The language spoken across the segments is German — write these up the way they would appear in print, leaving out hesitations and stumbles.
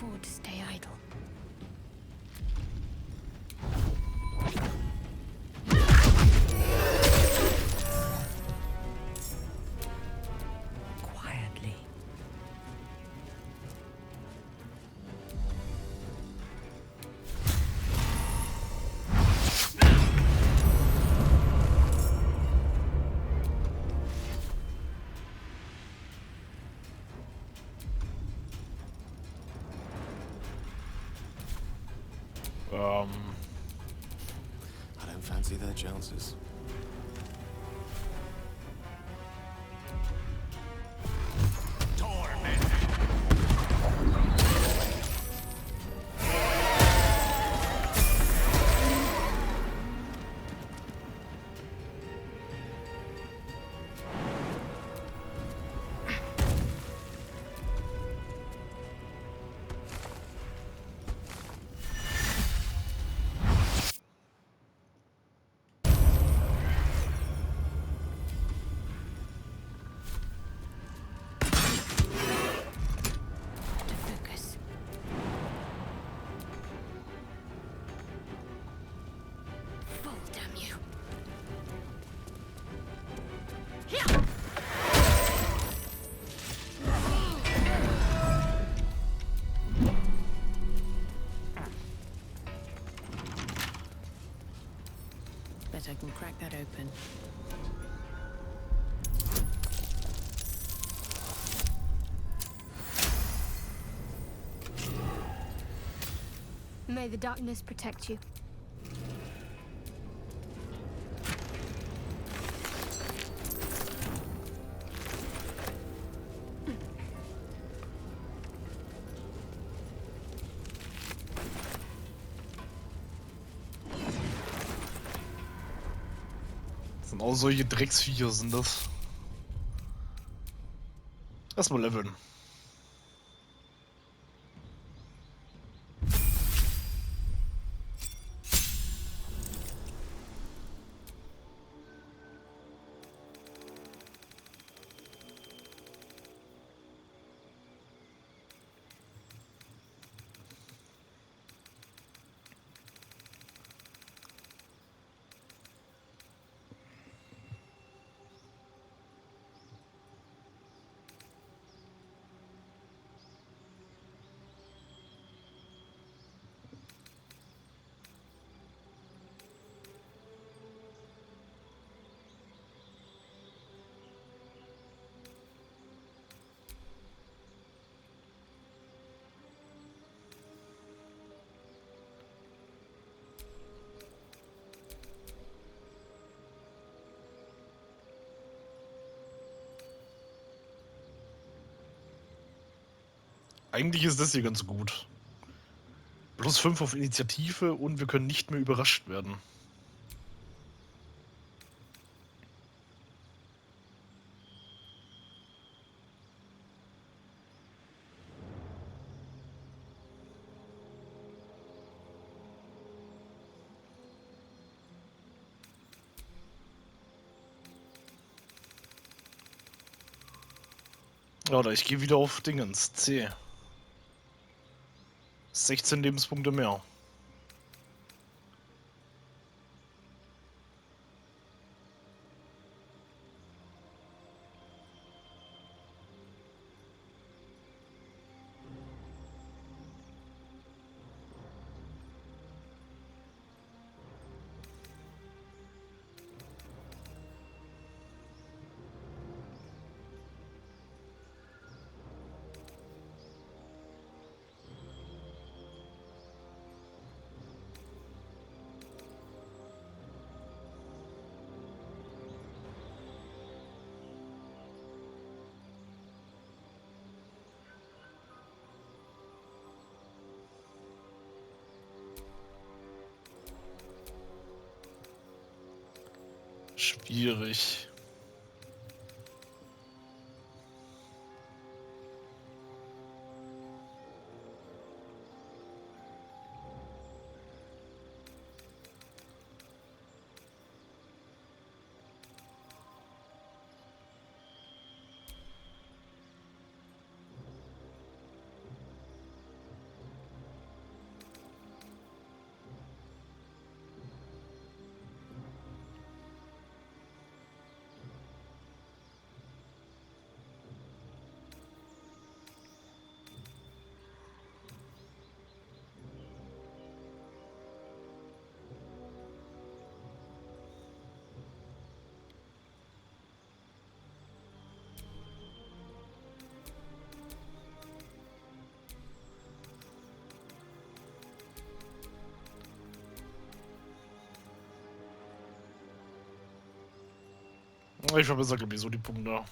afford to stay idle. Quietly. I don't fancy their chances. Bet I can crack that open. May the darkness protect you. Genau solche Drecksviecher sind das. Erstmal leveln. Eigentlich ist das hier ganz gut. Plus 5 auf Initiative und wir können nicht mehr überrascht werden. Ja, oder ich gehe wieder auf Dingens. C. 16 Lebenspunkte mehr. Schwierig. Ich verbessere, glaube ich, so die Punkte.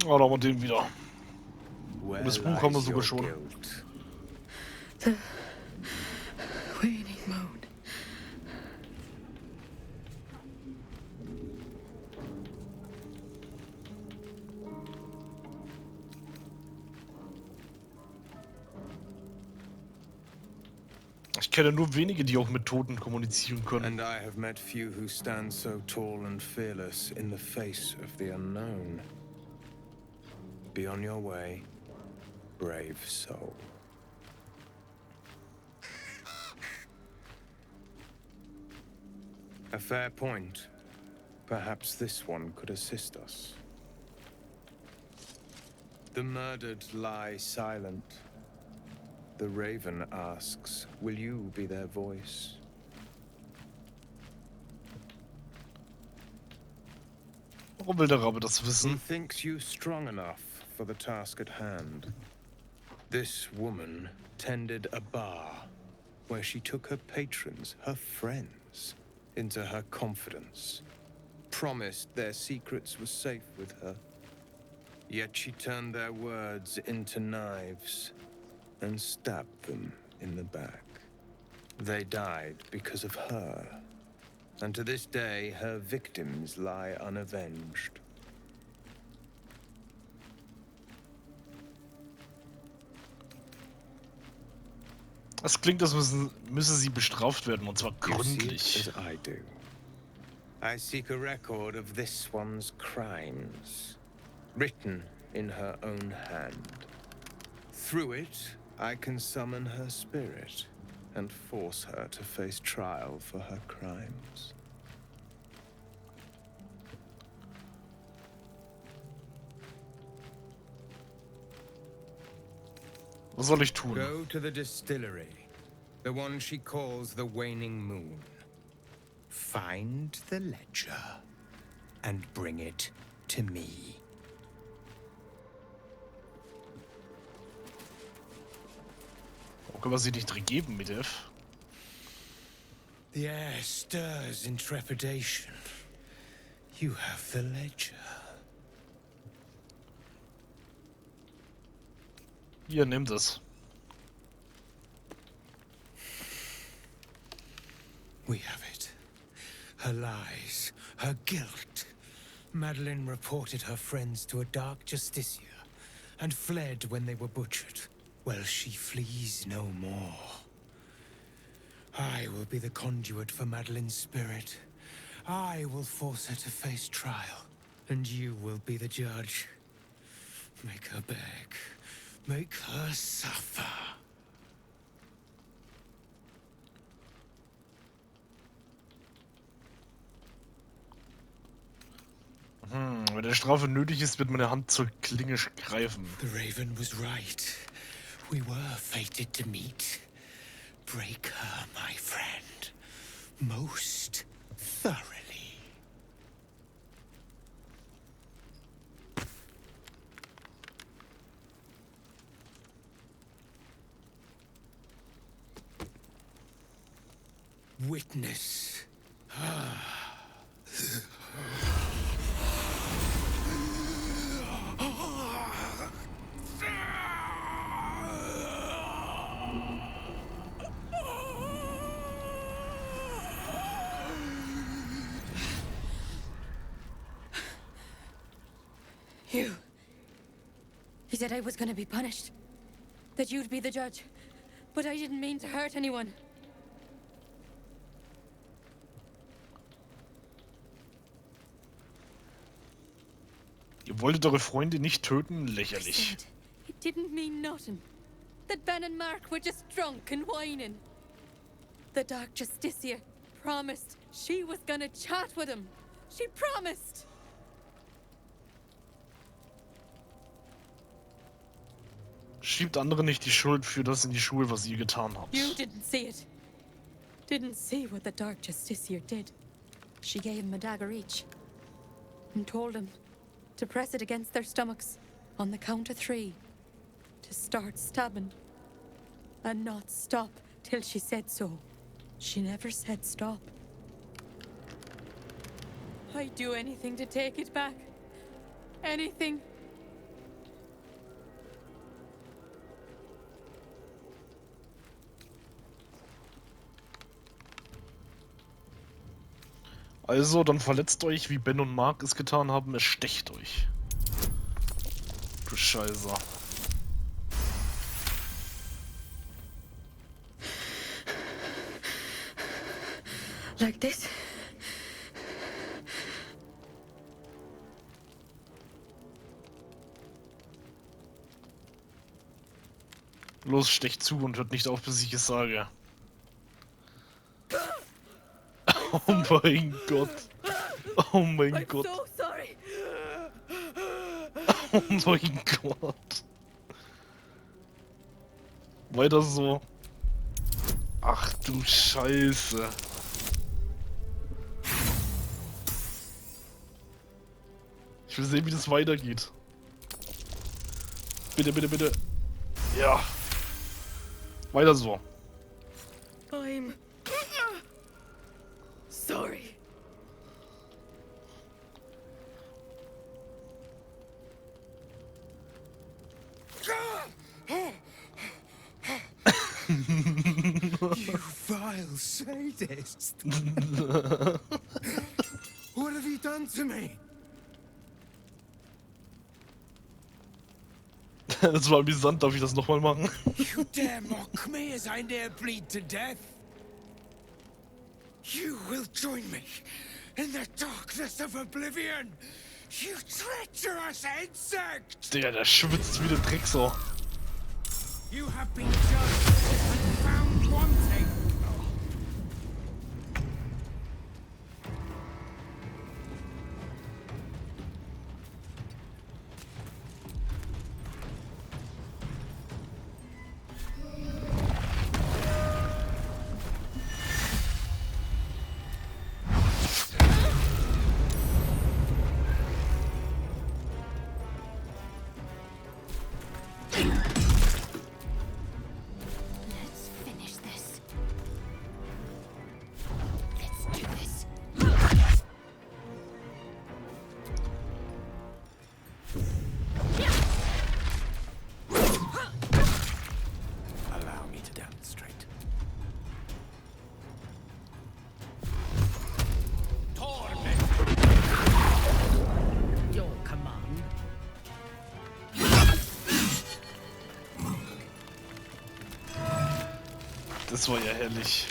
Oh, da haben wir den wieder. Und das Buch haben wir sogar schon. The waiting mode. Ich kenne nur wenige, die auch mit Toten kommunizieren können. And I have met few who stand so tall and fearless in the face of the unknown. Be on your way, brave soul. A fair point. Perhaps this one could assist us. The murdered lie silent. The raven asks, will you be their voice? Warum will der Rabe das He wissen? thinks you strong enough for the task at hand. This woman tended a bar where she took her patrons, her friends, into her confidence. Promised their secrets were safe with her. Yet she turned their words into knives and stabbed them in the back. They died because of her. And to this day, her victims lie unavenged. Es klingt, als müsse sie bestraft werden, und zwar You see it gründlich. as I do. I seek a record of this one's crimes, written in her own hand. Through it, I can summon her spirit and force her to face trial for her crimes. Was soll ich tun? Go to the distillery, the one she calls the Waning Moon. Find the ledger and bring it to me. Warum können wir sie nicht geben mit F? The air stirs in trepidation. You have the ledger. Hier, nimm das. We have it. Her lies, her guilt. Madeline reported her friends to a dark justiciar and fled when they were butchered. Well, she flees no more. I will be the conduit for Madeline's spirit. I will force her to face trial, and you will be the judge. Make her beg. Make her suffer. Wenn eine Strafe nötig ist, wird meine Hand zur Klinge greifen. The Raven was right. We were fated to meet. Break her, my friend. Most thoroughly. Witness. You. He said I was gonna be punished. That you'd be the judge. But I didn't mean to hurt anyone. Ihr wolltet eure Freunde nicht töten? I Lächerlich. said it didn't mean nothing. That Ben and Mark were just drunk and whining. The Dark Justiciar promised she was gonna chat with him. She promised! Schiebt andere nicht die Schuld für das in die Schuhe, was ihr getan habt. You didn't see it. Didn't see what the Dark Justiciar did. She gave him a dagger each. And told him to press it against their stomachs on the count of 3. To start stabbing. And not stop till she said so. She never said stop. I'd do anything to take it back. Anything. Also, dann verletzt euch, wie Ben und Mark es getan haben, es stecht euch. Du Scheiße. Like this? Los, stecht zu und hört nicht auf, bis ich es sage. Oh mein Gott. Oh mein Gott. So sorry. Oh mein Gott. Weiter so. Ach du Scheiße. Ich will sehen, wie das weitergeht. Bitte, bitte, bitte. Ja. Weiter so. I'm sorry. You vile sadist! What have you done to me? Das war amüsant, darf ich das nochmal machen? You dare mock me as I near bleed to death? You will join me in the darkness of oblivion! You treacherous insect! Der schwitzt wie der Drecksau. You have been judged and found wanting! Das war ja herrlich.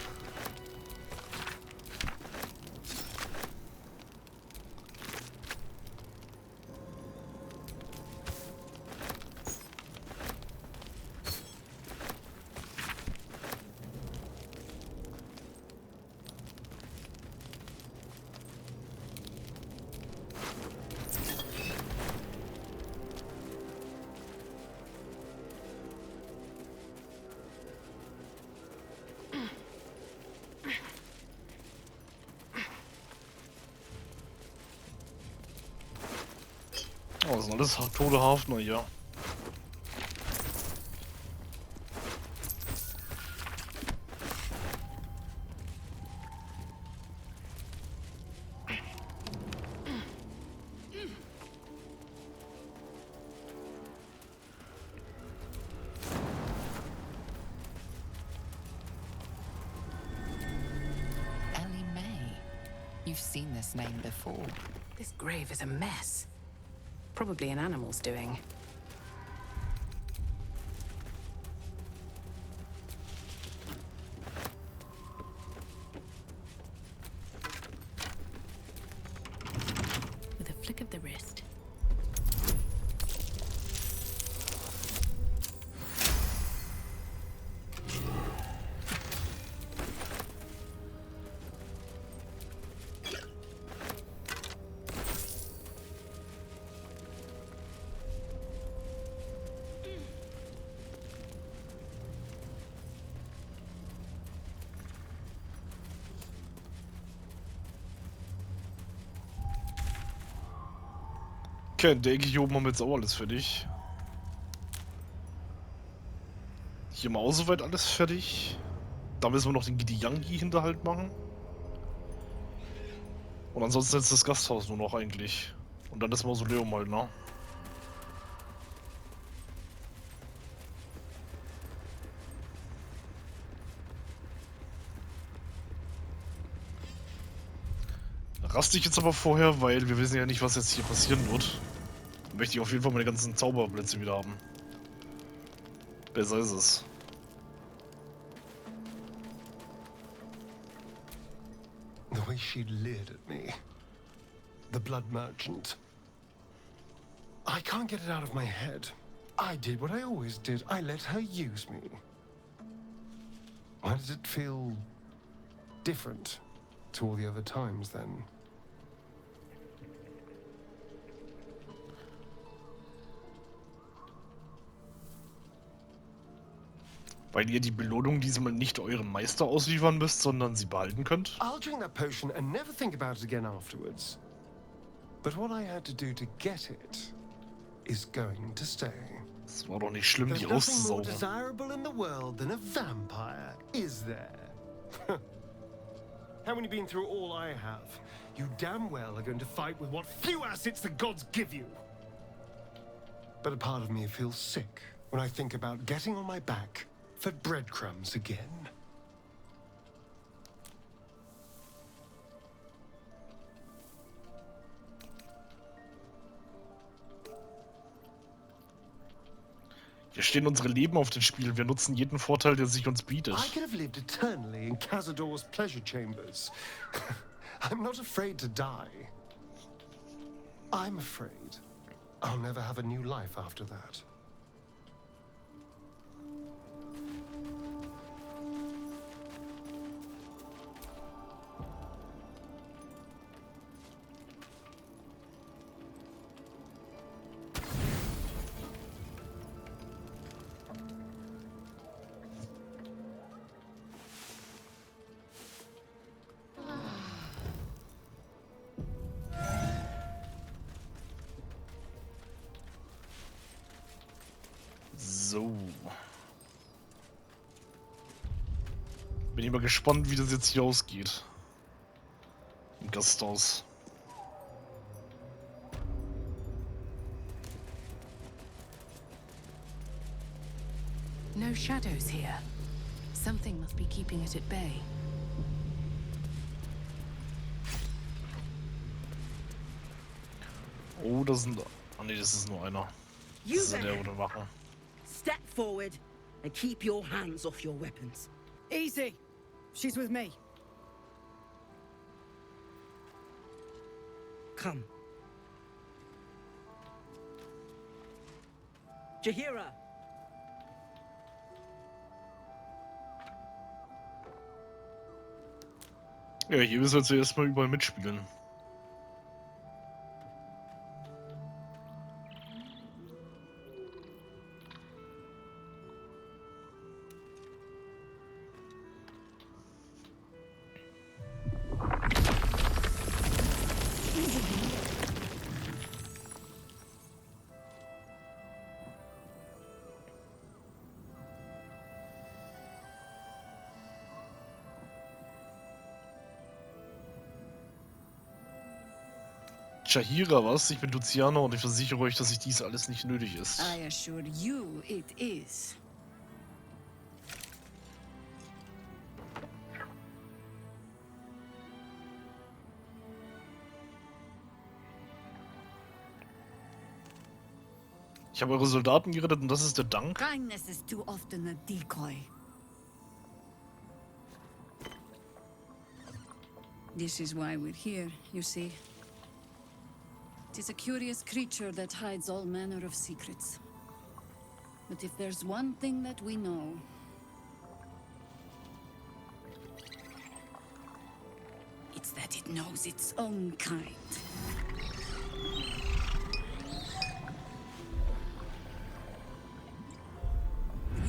Oh, das sind alles tote Hafner, ja. You've seen this name before. This grave is a mess. Probably an animal's doing. With a flick of the wrist. Okay, denke ich, oben haben wir jetzt auch alles fertig. Hier mal auch soweit alles fertig. Da müssen wir noch den Gidiyangi-Hinterhalt machen. Und ansonsten ist das Gasthaus nur noch eigentlich. Und dann das Mausoleum halt, ne? raste ich jetzt aber vorher, weil wir wissen ja nicht, was jetzt hier passieren wird. Dann möchte ich auf jeden Fall meine ganzen Zauberplätze wieder haben. Besser ist es. The way she leered at me. The blood merchant. I can't get it out of my head. I did what I always did. I let her use me. Why does it feel different to all the other times then? Weil ihr die Belohnung diesmal nicht eurem Meister ausliefern müsst, sondern sie behalten könnt? I'll drink that potion and never think about it again afterwards. But what I had to do to get it is going to stay. Es war doch nicht schlimm, die There's nothing more rauszusaugen. desirable in the world than a vampire, is there? Haven't you been through all I have? You damn well are going to fight with what few assets the gods give you. But a part of me feels sick when I think about getting on my back for breadcrumbs again. Hier stehen unsere Leben auf dem Spiel. Wir nutzen jeden Vorteil, der sich uns bietet. I could have lived eternally in Cazador's pleasure chambers. I'm not afraid to die. I'm afraid I'll never have a new life after that. So. Bin ich mal gespannt, wie das jetzt hier ausgeht. Im Gasthaus. No shadows here. Something must be keeping it at bay. Oh, das sind... Ah ne, das ist nur einer. Das ist der oder Wache. Step forward and keep your hands off your weapons. Easy. She's with me. Come. Jahira! Ja, hier müssen wir zuerst mal überall mitspielen. Jahira, was? Ich bin Luciano und ich versichere euch, dass dies alles nicht nötig ist. I assure you it is. Ich habe eure Soldaten gerettet und das ist der Dank. Kindness is too often a decoy. This is why we're here, you see. It is a curious creature that hides all manner of secrets. But if there's one thing that we know, it's that it knows its own kind.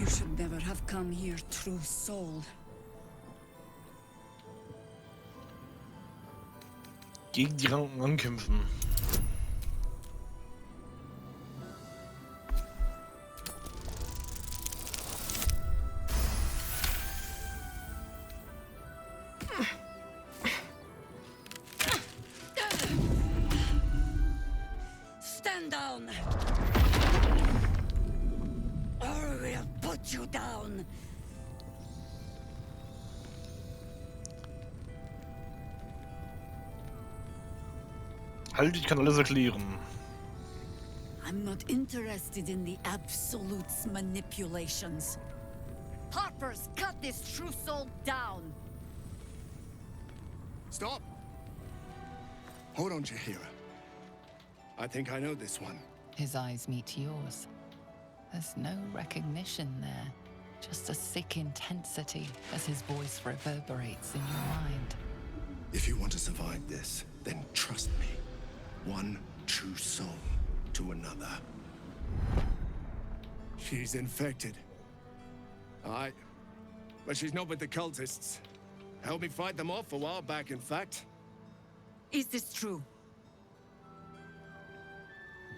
You should never have come here, true soul. Gegen die Ranken ankämpfen. Stand down! Or we'll put you down! Halt, ich kann alles erklären. I'm not interested in the Absolute's manipulations. Harpers, cut this true soul down! Stop! Hold on, Jahira. I think I know this one. His eyes meet yours. There's no recognition there, just a sick intensity as his voice reverberates in your mind. If you want to survive this, then trust me. One true soul to another. She's infected. But she's not with the cultists. Helped me fight them off a while back, in fact. Is this true?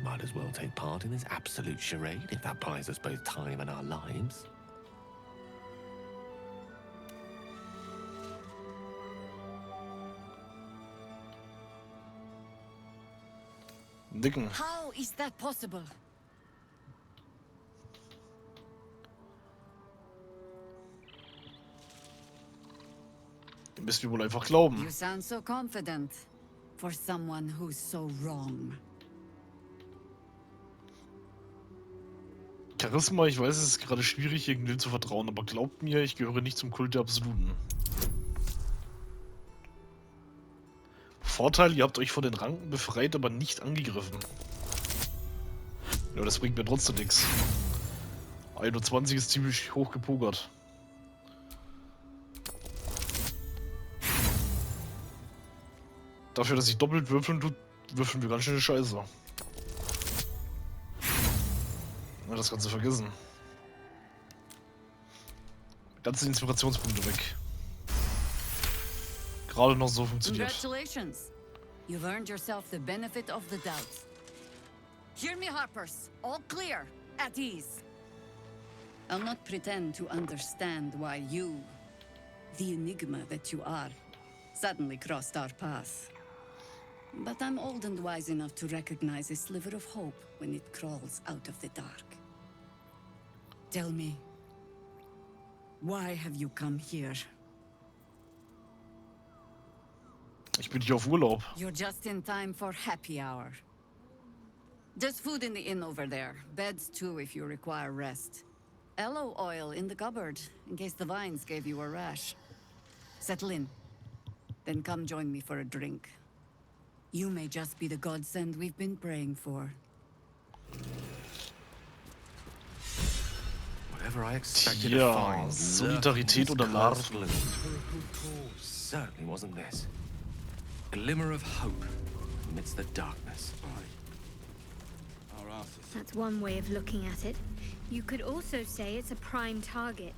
Might as well take part in this absolute charade if that buys us both time and our lives. Dicken. How is that possible? Ihr müsst mir wohl einfach glauben. You sound so confident for someone who's so wrong. Charisma, ich weiß, es ist gerade schwierig, irgendwem zu vertrauen, aber glaubt mir, ich gehöre nicht zum Kult der Absoluten. Vorteil, ihr habt euch vor den Ranken befreit, aber nicht angegriffen. Ja, das bringt mir trotzdem nichts. 21 ist ziemlich hoch gepokert. Dafür, dass ich doppelt würfeln tut, würfeln wir ganz schön Scheiße. Na, das kannst du vergessen. Ganze Inspirationspunkte weg. Gerade noch so funktioniert. Congratulations. You've earned yourself the benefit of the doubt. Hear me, Harpers. All clear. At ease. I'll not pretend to understand why you, the enigma that you are, suddenly crossed our path. But I'm old and wise enough to recognize a sliver of hope when it crawls out of the dark. Tell me, why have you come here? Ich bin hier auf Urlaub. You're just in time for happy hour. There's food in the inn over there. Beds too if you require rest. Aloe oil in the cupboard in case the vines gave you a rash. Settle in. Then come join me for a drink. You may just be the godsend we've been praying for. Whatever I expected to Tja, find, Solidarität oder lurked Larven. in this gloom. For a good cause. Certainly wasn't this. Glimmer of hope amidst the darkness. That's one way of looking at it. You could also say it's a prime target.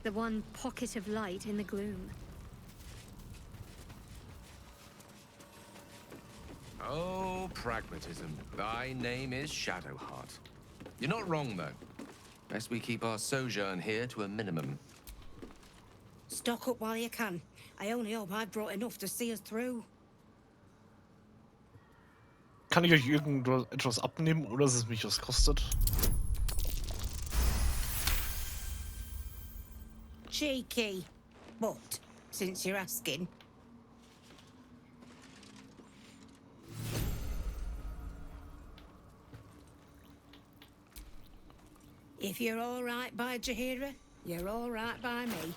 The one pocket of light in the gloom. Oh, pragmatism. Thy name is Shadowheart. You're not wrong, though. Best we keep our sojourn here to a minimum. Stock up while you can. I only hope I've brought enough to see us through. Kann ich euch irgendetwas abnehmen, oder dass es mich was kostet? Cheeky. But, since you're asking... If you're all right by Jahira, you're all right by me.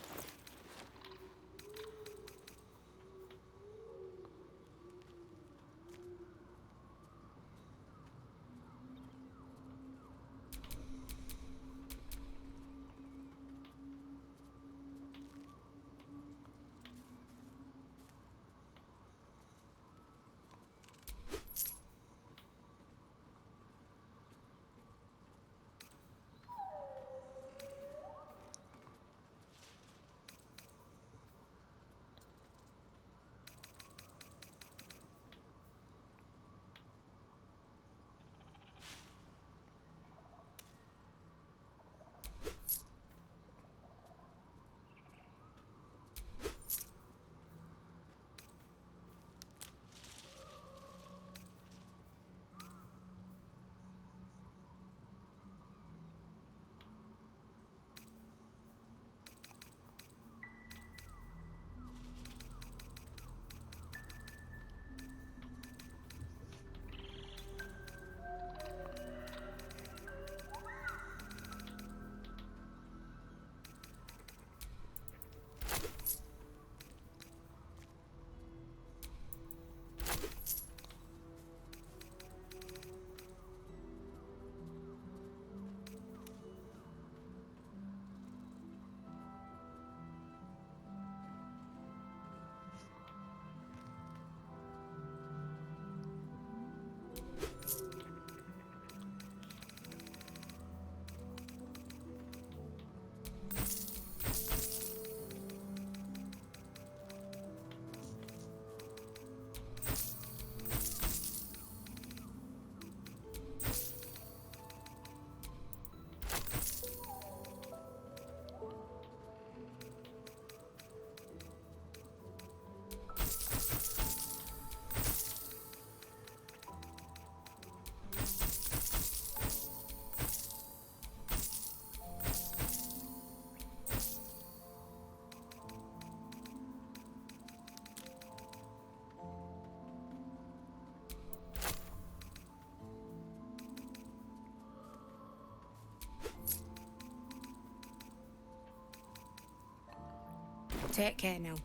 Take care now.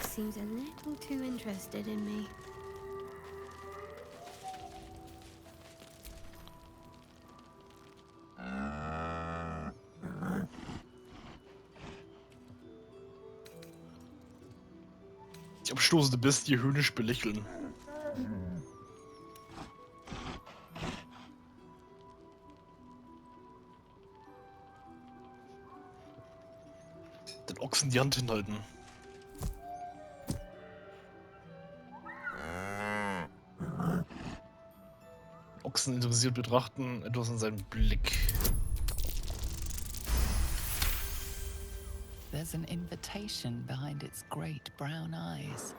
Seems a little too interested in me. Die abstoßende Bestie höhnisch belächeln. Den Ochsen die Hand hinhalten. Ochsen interessiert betrachten, etwas in seinem Blick. There's an invitation behind its great brown eyes.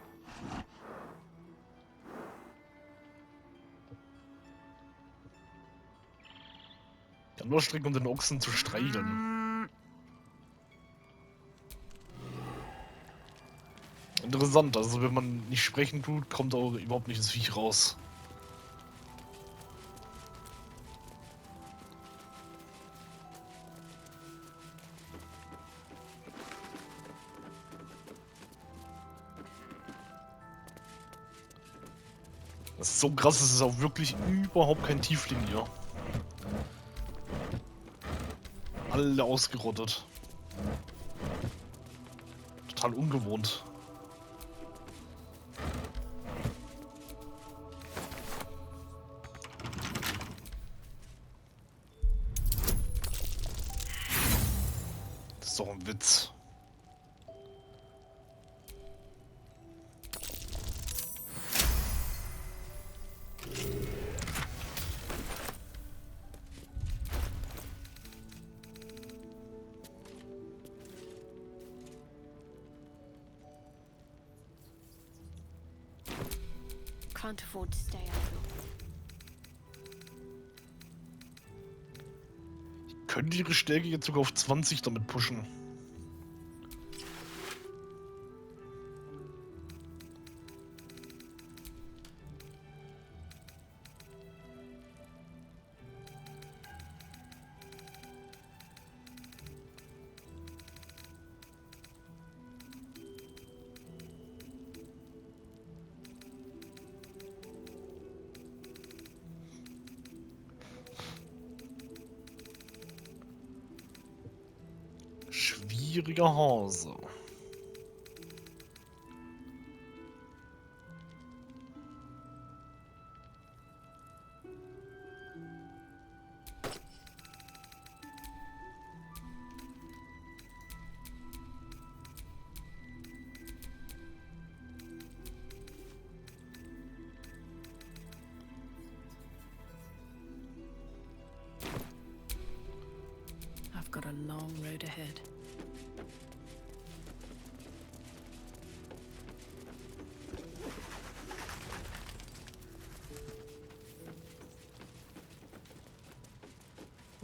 Kann nur strecken, um den Ochsen zu streicheln. Interessant, also wenn man nicht sprechen tut, kommt auch überhaupt nicht das Viech raus. Das ist so krass, es ist auch wirklich überhaupt kein Tiefling hier. Alle ausgerottet. Total ungewohnt. Das ist doch ein Witz. Can't afford to stay idle. Die können ihre Stärke jetzt sogar auf 20 damit pushen. Schwieriger Hase. I've got a long road ahead.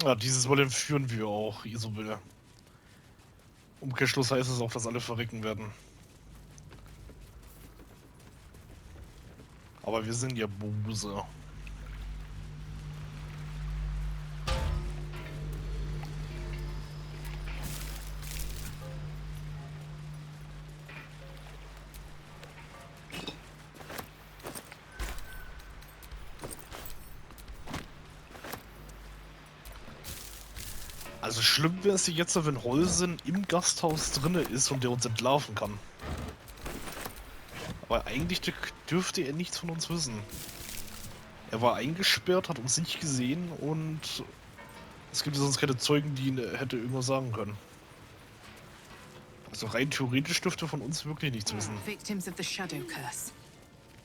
Ja, dieses Mal entführen wir auch Isobel. Umkehrschluss heißt es auch, dass alle verrecken werden. Aber wir sind ja böse. Also schlimm wäre es jetzt, wenn Holsen im Gasthaus drinne ist und der uns entlarven kann. Aber eigentlich dürfte er nichts von uns wissen. Er war eingesperrt, hat uns nicht gesehen und es gibt sonst keine Zeugen, die ihn hätte irgendwas sagen können. Also rein theoretisch dürfte er von uns wirklich nichts wissen. Victims of the shadow curse.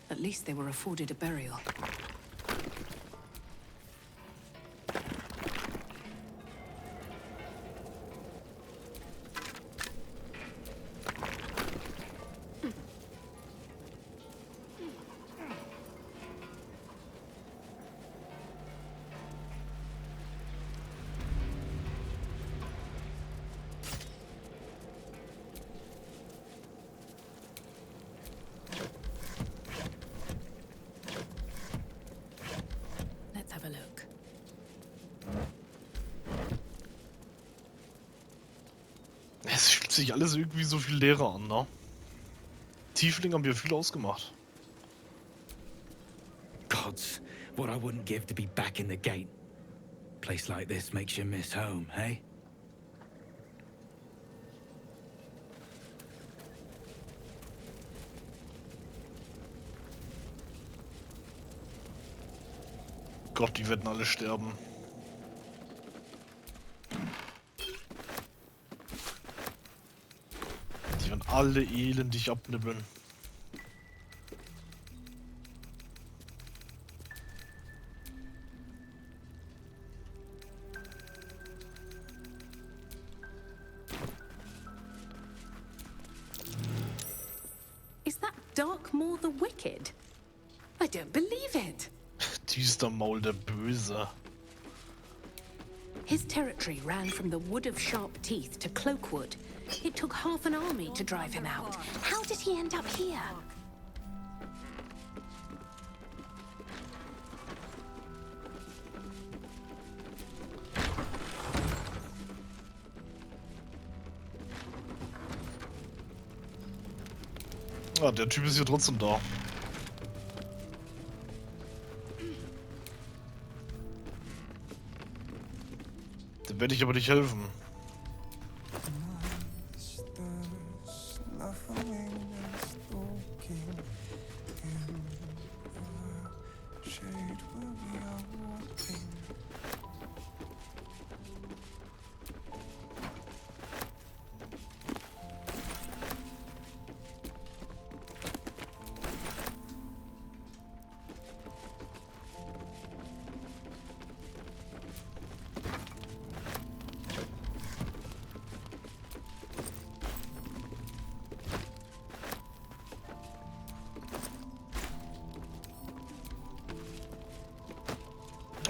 At least they were afforded a burial. sich alles irgendwie so viel leerer an, ne? Tiefling haben wir viel ausgemacht. Gods, what I wouldn't give to be back in the gate. Place like this makes you miss home, hey? Gott, die werden alle sterben. Die werden alle elendig abnibbeln. Is that Dark Maw the Wicked? I don't believe it. Düstermaul der Böse. His territory ran from the Wood of Sharp Teeth to Cloakwood. It took half an army to drive him out. How did he end up here? Ah, der Typ ist hier trotzdem da. Dem werde ich aber nicht helfen.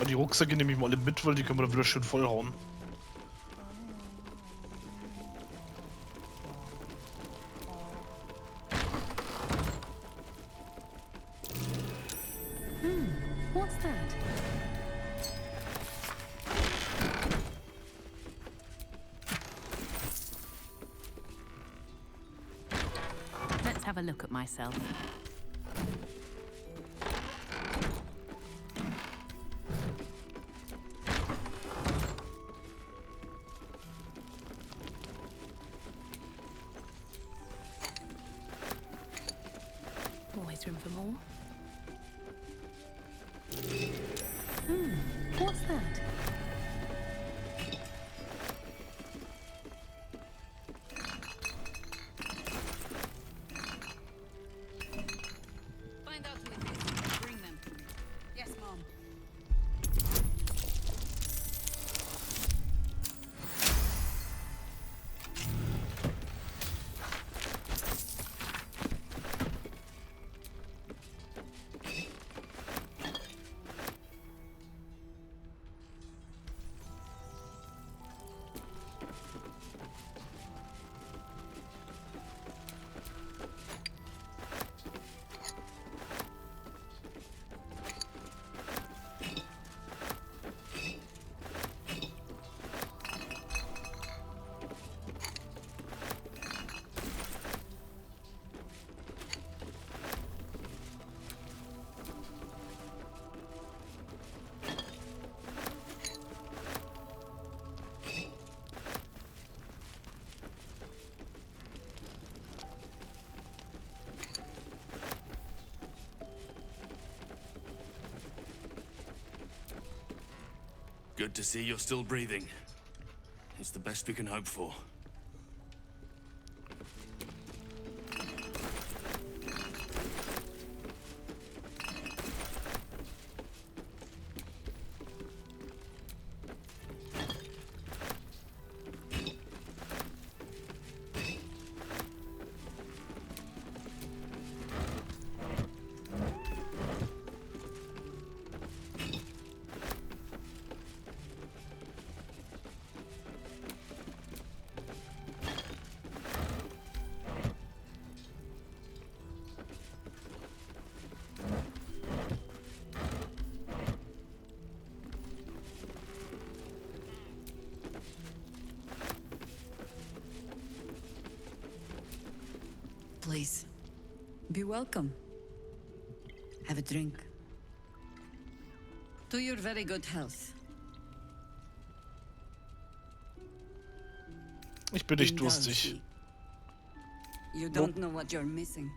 Die Rucksäcke nehme ich mal alle mit, weil die können wir dann wieder schön vollhauen. What's that? Let's have a look at myself. Always room for more. What's that? Find out who it is. Bring them. Yes, Mom. Good to see you're still breathing. It's the best we can hope for. Be welcome. Have a drink. To your very good health. Ich bin nicht durstig. You don't know what you're missing.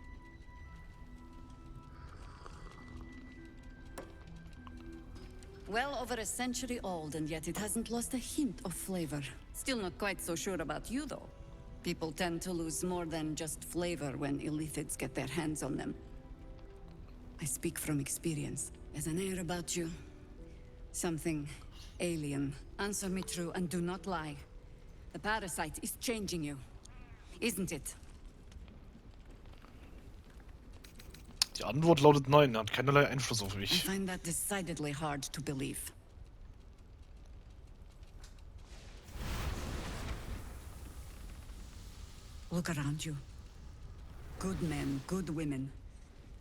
Well over a century old, and yet it hasn't lost a hint of flavor. Still not quite so sure about you, though. People tend to lose more than just flavor when illithids get their hands on them. I speak from experience. There's an air about you. Something alien. Answer me true and do not lie. The parasite is changing you, isn't it? Die Antwort lautet nein, er hat keinerlei Einfluss auf I mich. find that decidedly hard to believe. Look around you. Good men, good women.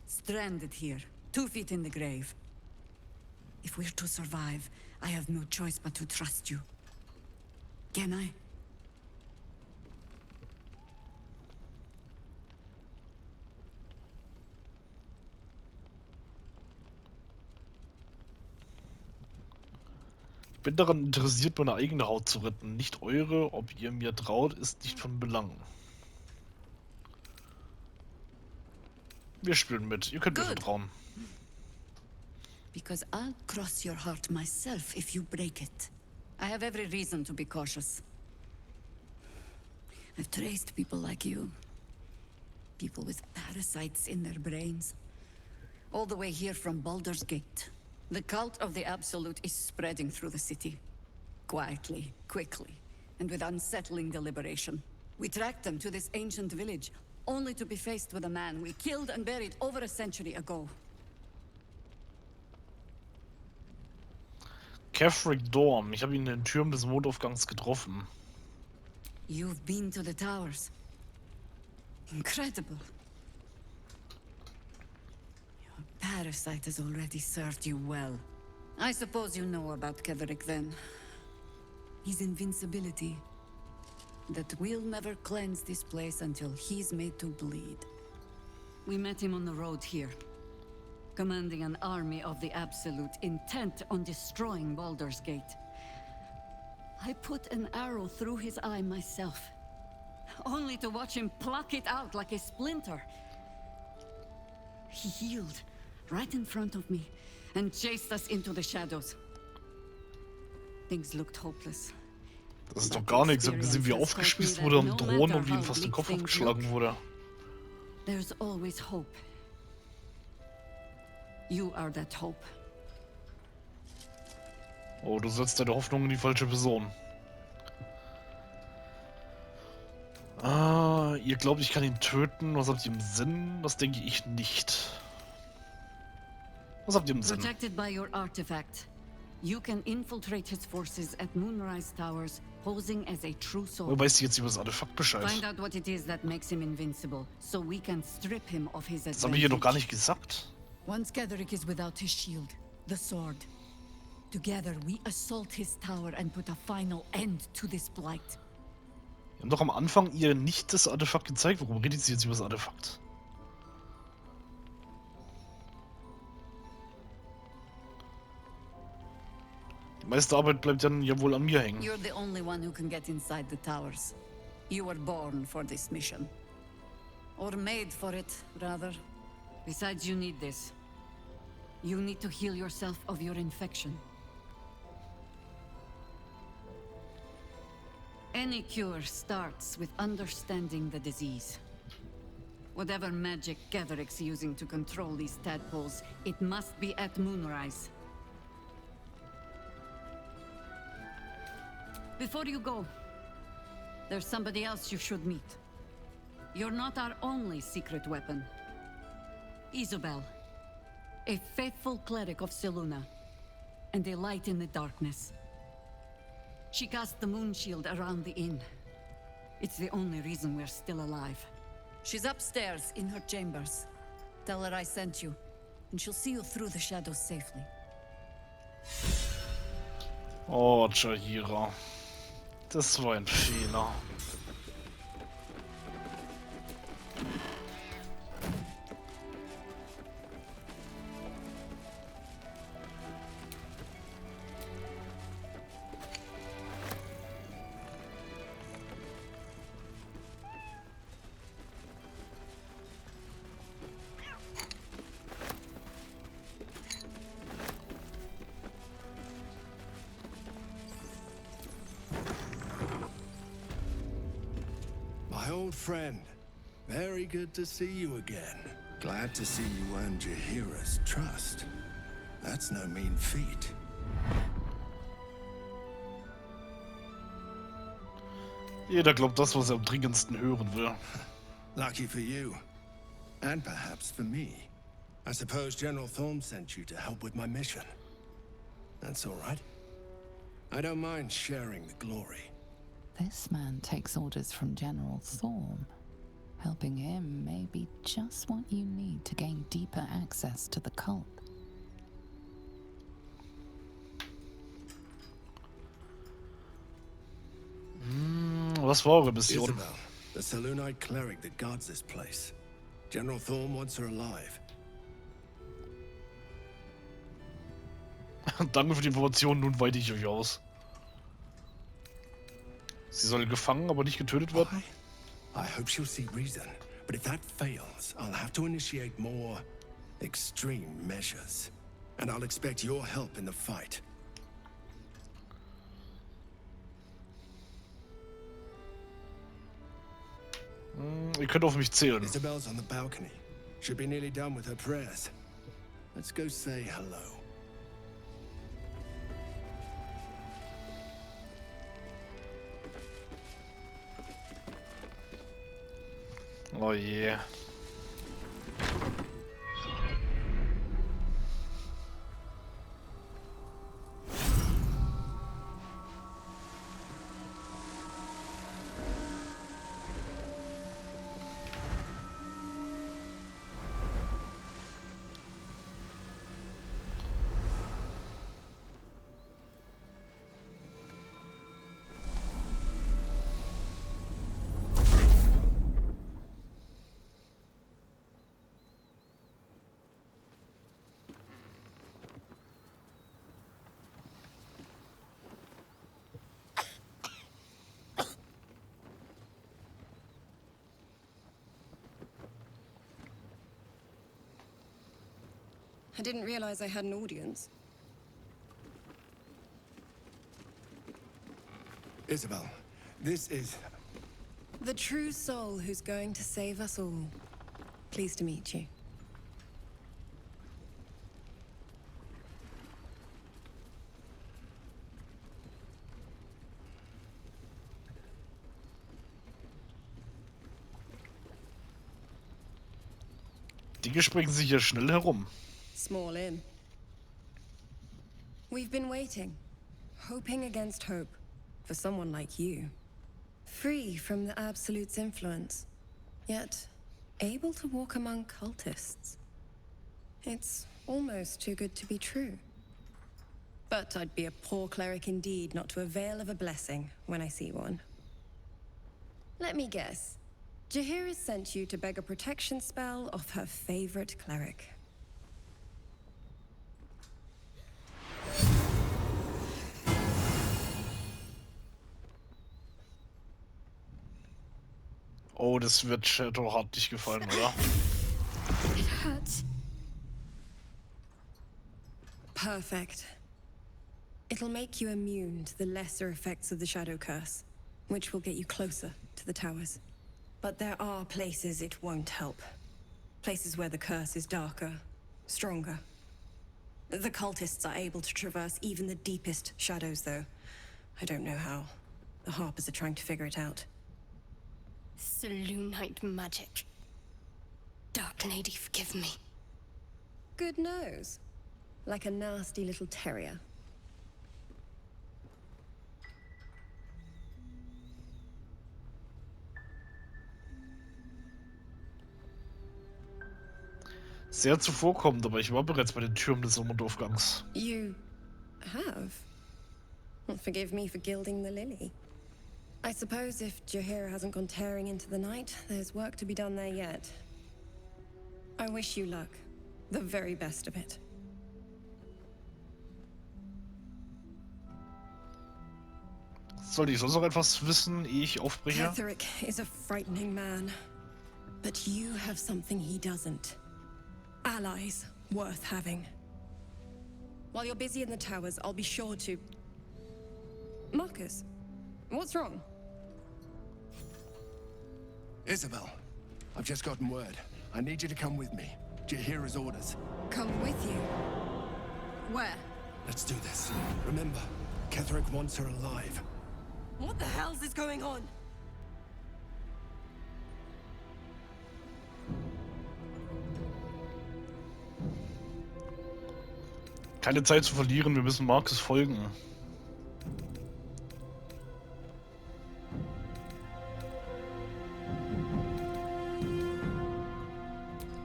Stranded here, 2 feet in the grave. If we're to survive, I have no choice but to trust you. Can I? Ich bin daran interessiert, meine eigene Haut zu retten. Nicht eure, ob ihr mir traut, ist nicht von Belang. Wir spielen mit, ihr könnt mir vertrauen. Because I'll cross your heart myself if you break it. I have every reason to be cautious. I've traced people like you. People with parasites in their brains. All the way here from Baldurs Gate. The cult of the Absolute is spreading through the city. Quietly, quickly, and with unsettling deliberation. We tracked them to this ancient village, only to be faced with a man we killed and buried over a century ago. Kefric Dorm, ich habe ihn in den Türmen des Mondaufgangs getroffen. You've been to the towers. Incredible. Your parasite has already served you well. I suppose you know about Keverick then. His invincibility. That we'll never cleanse this place until he's made to bleed. We met him on the road here. Commanding an army of the Absolute, intent on destroying Baldur's Gate. I put an arrow through his eye myself, only to watch him pluck it out like a splinter. He healed right in front of me and chased us into the shadows. Things looked hopeless. Das ist doch gar nichts. Ich habe gesehen, wie er aufgespießt wurde am Drohnen und wie ihm fast den Kopf abgeschlagen wurde. There's always hope. You are that hope. Oh, du setzt deine Hoffnung in die falsche Person. Ah, ihr glaubt, ich kann ihn töten? Was habt ihr im Sinn? Das denke ich nicht. Was habt ihr im Sinn? Protected by your artifact, you can infiltrate his forces at Moonrise Towers, posing as a true soul. Woher weiß ich jetzt über das Artefakt Bescheid? Find out what it is that makes him invincible, so we can strip him of his advantage. Das haben wir hier noch gar nicht gesagt. Once Ketherick is without his shield, the sword. Together we assault his tower and put a final end to this blight. Wir haben doch am Anfang ihr nicht das Artefakt gezeigt. Warum redet sie jetzt über das Artefakt? Die meiste Arbeit bleibt dann ja wohl an mir hängen. You're the only one who can get inside the towers. You were born for this mission. Or made for it, rather. Besides, you need this. You need to heal yourself of your infection. Any cure starts with understanding the disease. Whatever magic Ketherick's using to control these tadpoles, it must be at Moonrise. Before you go, there's somebody else you should meet. You're not our only secret weapon. Isobel, a faithful cleric of Selûne, and a light in the darkness. She cast the moon shield around the inn. It's the only reason we're still alive. She's upstairs in her chambers. Tell her I sent you, and she'll see you through the shadows safely. Oh, Jahira. Das war ein Fehler. old friend. Very good to see you again. Glad to see you earned Jahira's trust. That's no mean feat. Jeder glaubt das, was er am dringendsten hören will. Lucky for you. And perhaps for me. I suppose General Thorm sent you to help with my mission. That's all right. I don't mind sharing the glory. This man takes orders from General Thorm. Helping him may be just what you need to gain deeper access to the cult. Was war eure Mission? Isabel, the Selûnite cleric that guards this place. General Thorm wants her alive. Danke für die Information, nun weite ich euch aus. Sie soll gefangen, aber nicht getötet werden? I hope she'll see reason, but if that fails, I'll have to initiate more extreme measures. And I'll expect your help in the fight. Ihr könnt auf mich zählen. Isabel's on the balcony. Should be nearly done with her prayers. Let's go say hello. Oh yeah. I didn't realize I had an audience. Isabel, this is... The true soul who's going to save us all. Pleased to meet you. Dinge sprechen sich hier schnell herum. Small inn. We've been waiting, hoping against hope, for someone like you. Free from the Absolute's influence, yet able to walk among cultists. It's almost too good to be true. But I'd be a poor cleric indeed not to avail of a blessing when I see one. Let me guess. Jahira sent you to beg a protection spell off her favorite cleric. Oh, das wird Shadowheart nicht gefallen, oder? It hurts. Perfect. It'll make you immune to the lesser effects of the Shadow Curse, which will get you closer to the towers. But there are places it won't help. Places where the curse is darker, stronger. The cultists are able to traverse even the deepest shadows, though. I don't know how. The Harpers are trying to figure it out. Selûnite magic. Dark Lady, forgive me. Good nose. Like a nasty little terrier. Sehr zuvorkommend, aber ich war bereits bei den Türmen des Sommerdorfgangs. You have? Well, forgive me for gilding the lily. I suppose if Jahira hasn't gone tearing into the night, there's work to be done there yet. I wish you luck. The very best of it. Sollte ich sonst noch etwas wissen, ehe ich aufbreche? Ketherick is a frightening man. But you have something he doesn't. Allies worth having. While you're busy in the towers, I'll be sure to... Marcus, what's wrong? Isabel, I've just gotten word. I need you to come with me. Do you hear his orders? Come with you? Where? Let's do this. Remember, Ketherick wants her alive. What the hell's is going on? Keine Zeit zu verlieren, wir müssen Marcus folgen.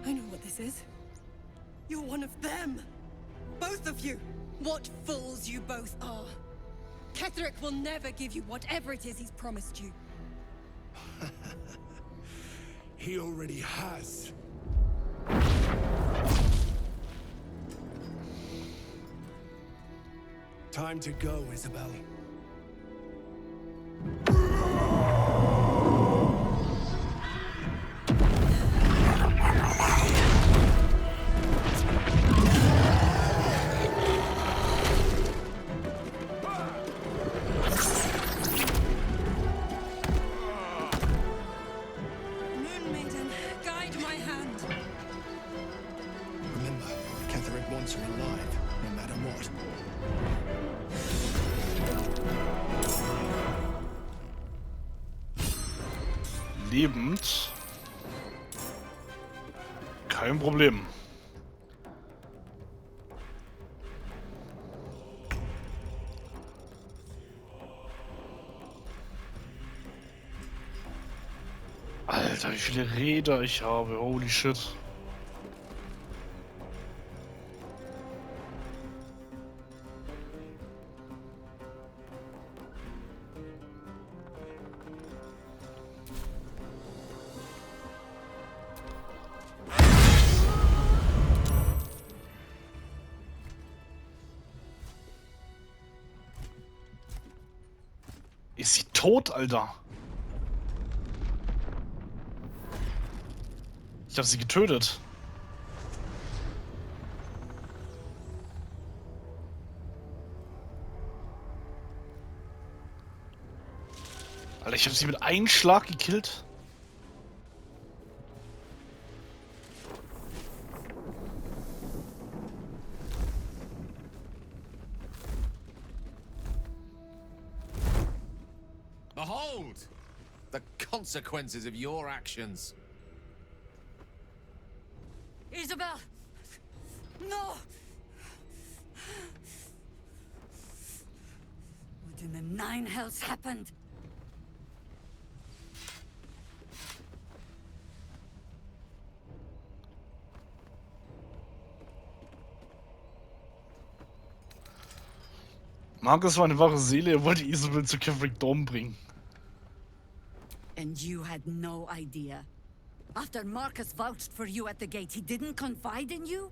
I know what this is. You're one of them. Both of you. What fools you both are. Ketherick will never give you whatever it is he's promised you. He already has. Time to go, Isabel. Moon Maiden, guide my hand. Remember, Ketherick wants her alive, no matter what. Lebend. Kein Problem. Alter, wie viele Räder ich habe. Holy shit. Ist sie tot, Alter? Ich habe sie getötet. Alter, ich habe sie mit einem Schlag gekillt. Behold! The consequences of your actions. Isabel! No! What in the nine hells happened? Marcus war eine wahre Seele, er wollte Isobels zu Ketherick Dome bringen. And you had no idea. After Marcus vouched for you at the gate, he didn't confide in you?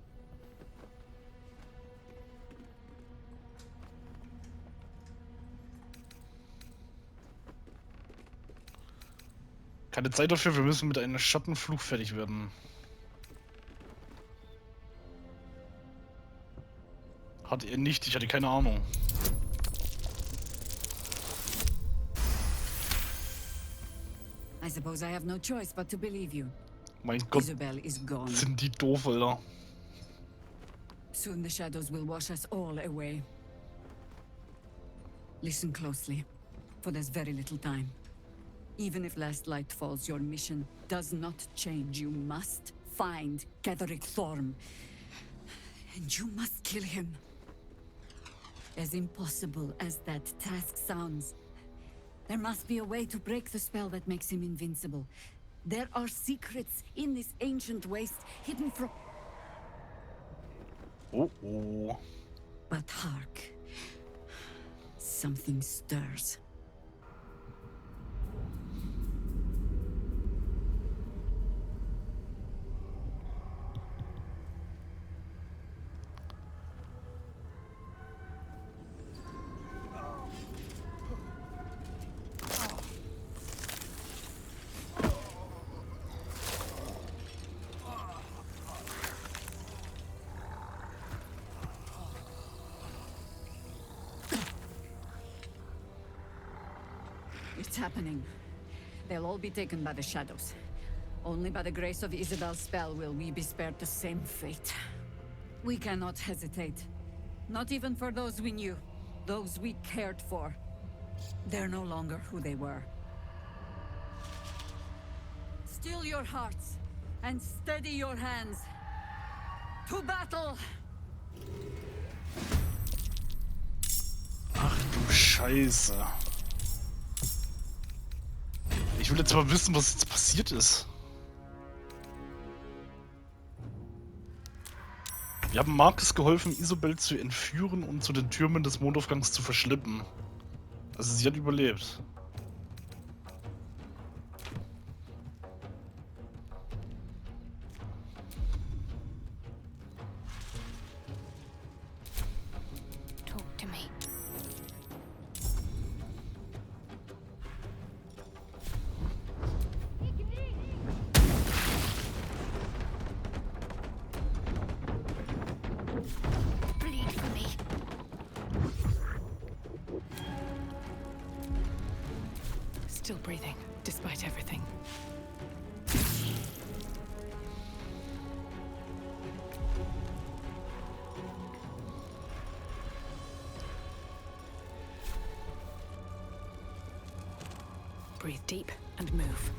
Keine Zeit dafür, wir müssen mit einem Schattenfluch fertig werden. Hatte er nicht, ich hatte keine Ahnung. I suppose I have no choice but to believe you. Mein Gott, Isabel is gone. sind die doof, Alter. Soon the shadows will wash us all away. Listen closely, for there's very little time. Even if last light falls, your mission does not change. You must find Ketherick Thorm. And you must kill him. As impossible as that task sounds, there must be a way to break the spell that makes him invincible. There are secrets in this ancient waste hidden from... Oh. But hark. Something stirs. It's happening. They'll all be taken by the shadows. Only by the grace of Isobels' spell will we be spared the same fate. We cannot hesitate. Not even for those we knew. Those we cared for. They're no longer who they were. Steel your hearts and steady your hands. To battle! Ach du Scheiße. Ich will jetzt mal wissen, was jetzt passiert ist. Wir haben Marcus geholfen, Isobel zu entführen und zu den Türmen des Mondaufgangs zu verschleppen. Also sie hat überlebt. Talk to me. Bleed for me. Still breathing, despite everything. Breathe deep and move.